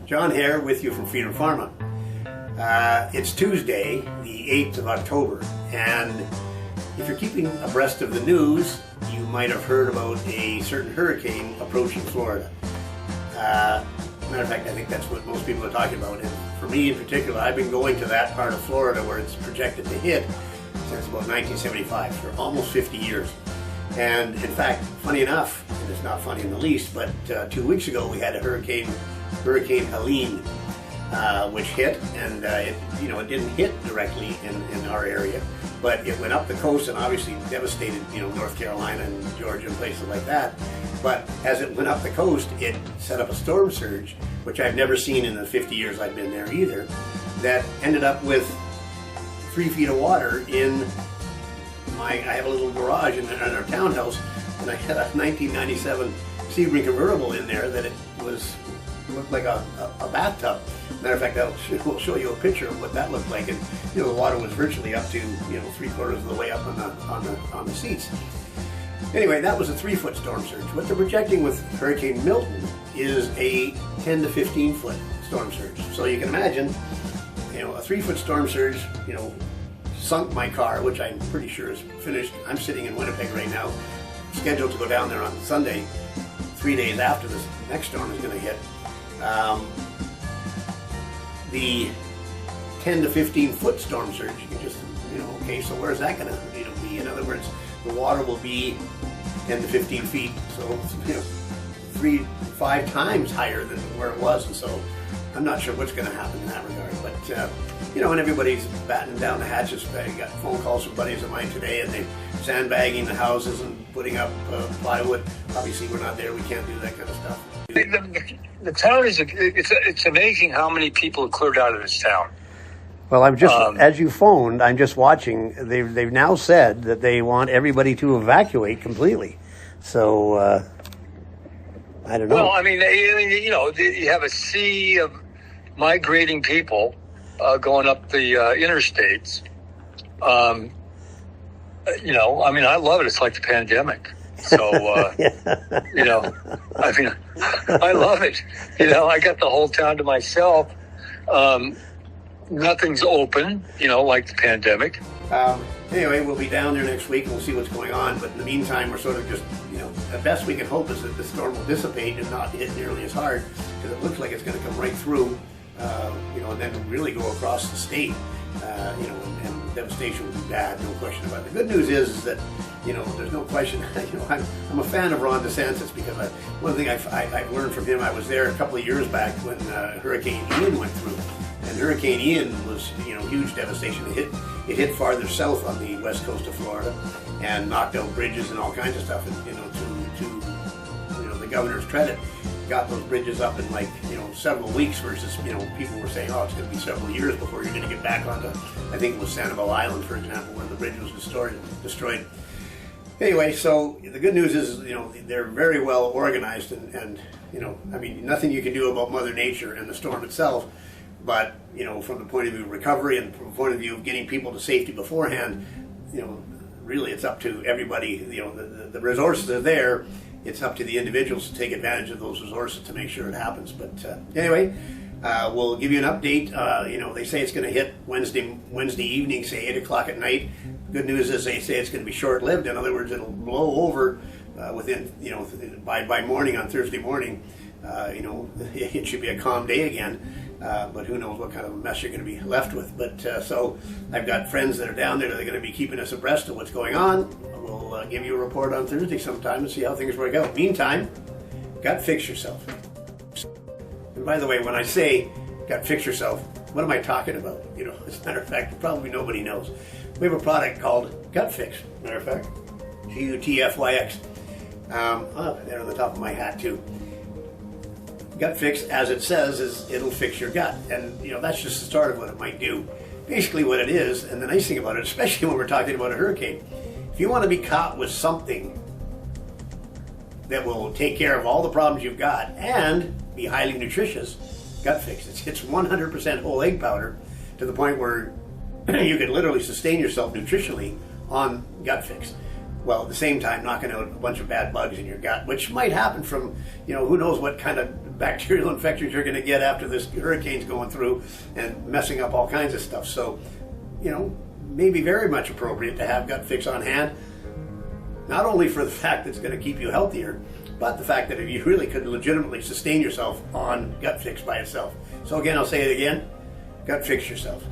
John here with you from Freedom Pharma. It's Tuesday, the 8th of October, and if you're keeping abreast of the news, you might have heard about a certain hurricane approaching Florida. Matter of fact, I think that's what most people are talking about, and for me in particular, I've been going to that part of Florida where it's projected to hit since about 1975, for almost 50 years. And in fact, funny enough, and it's not funny in the least, but 2 weeks ago we had a Hurricane Helene, which hit, and it didn't hit directly in our area, but it went up the coast and obviously devastated, North Carolina and Georgia and places like that. But as it went up the coast, it set up a storm surge, which I've never seen in the 50 years I've been there either, that ended up with 3 feet of water in I have a little garage in our townhouse, and I had a 1997 Sebring convertible in there that it looked like a bathtub. Matter of fact, we'll show you a picture of what that looked like, and the water was virtually up to 3/4 of the way up on the seats. Anyway, that was a 3-foot storm surge. What they're projecting with Hurricane Milton is a 10 to 15 foot storm surge. So you can imagine, a 3-foot storm surge, sunk my car, which I'm pretty sure is finished. I'm sitting in Winnipeg right now, scheduled to go down there on Sunday, 3 days after this next storm is going to hit. The 10 to 15 foot storm surge, you can just, okay, so where's that going to be? In other words, the water will be 10 to 15 feet, so 3-5 times higher than where it was, and so I'm not sure what's going to happen in that regard, but and everybody's battening down the hatches. I got phone calls from buddies of mine today, and they're sandbagging the houses and putting up plywood. Obviously, we're not there. We can't do that kind of stuff. The town it's amazing how many people have cleared out of this town. Well, I'm just, as you phoned, I'm just watching. They've now said that they want everybody to evacuate completely. So, I don't know. Well, I mean, you have a sea of migrating people going up the interstates. I love it. It's like the pandemic. So, I love it. I got the whole town to myself. Nothing's open, like the pandemic. Anyway, we'll be down there next week and we'll see what's going on. But in the meantime, we're sort of just, the best we can hope is that the storm will dissipate and not hit nearly as hard, because it looks like it's going to come right through, and then really go across the state, and the devastation will be bad, no question about it. The good news is that, there's no question, I'm a fan of Ron DeSantis, because one thing I've learned from him, I was there a couple of years back when Hurricane Helene went through. And Hurricane Ian was, huge devastation. It hit farther south on the west coast of Florida and knocked out bridges and all kinds of stuff. And to the governor's credit, got those bridges up in several weeks versus people were saying, oh, it's going to be several years before you're going to get back onto, I think it was Sanibel Island, for example, where the bridge was destroyed. Anyway, so the good news is they're very well organized, and nothing you can do about Mother Nature and the storm itself. But, from the point of view of recovery and from the point of view of getting people to safety beforehand, really it's up to everybody. The resources are there. It's up to the individuals to take advantage of those resources to make sure it happens. But anyway, we'll give you an update. They say it's going to hit Wednesday evening, say 8 o'clock at night. Good news is they say it's going to be short-lived. In other words, it'll blow over within, by morning on Thursday morning. It should be a calm day again. But who knows what kind of a mess you're going to be left with. But so I've got friends that are down there that are going to be keeping us abreast of what's going on. We'll give you a report on Thursday sometime and see how things work out. Meantime, gut fix yourself. And by the way, when I say gut fix yourself, what am I talking about? As a matter of fact, probably nobody knows. We have a product called Gut Fix. Matter of fact, GUTFYX. They're on the top of my hat too. Gut Fix, as it says, is it'll fix your gut. And, that's just the start of what it might do. Basically what it is, and the nice thing about it, especially when we're talking about a hurricane, if you want to be caught with something that will take care of all the problems you've got and be highly nutritious, Gut Fix. It's 100% whole egg powder, to the point where you could literally sustain yourself nutritionally on Gut Fix. while at the same time knocking out a bunch of bad bugs in your gut, which might happen from, who knows what kind of bacterial infections you're going to get after this hurricane's going through and messing up all kinds of stuff. So, maybe very much appropriate to have Gut Fix on hand, not only for the fact that it's going to keep you healthier, but the fact that you really could legitimately sustain yourself on Gut Fix by itself. So again, I'll say it again, Gut Fix yourself.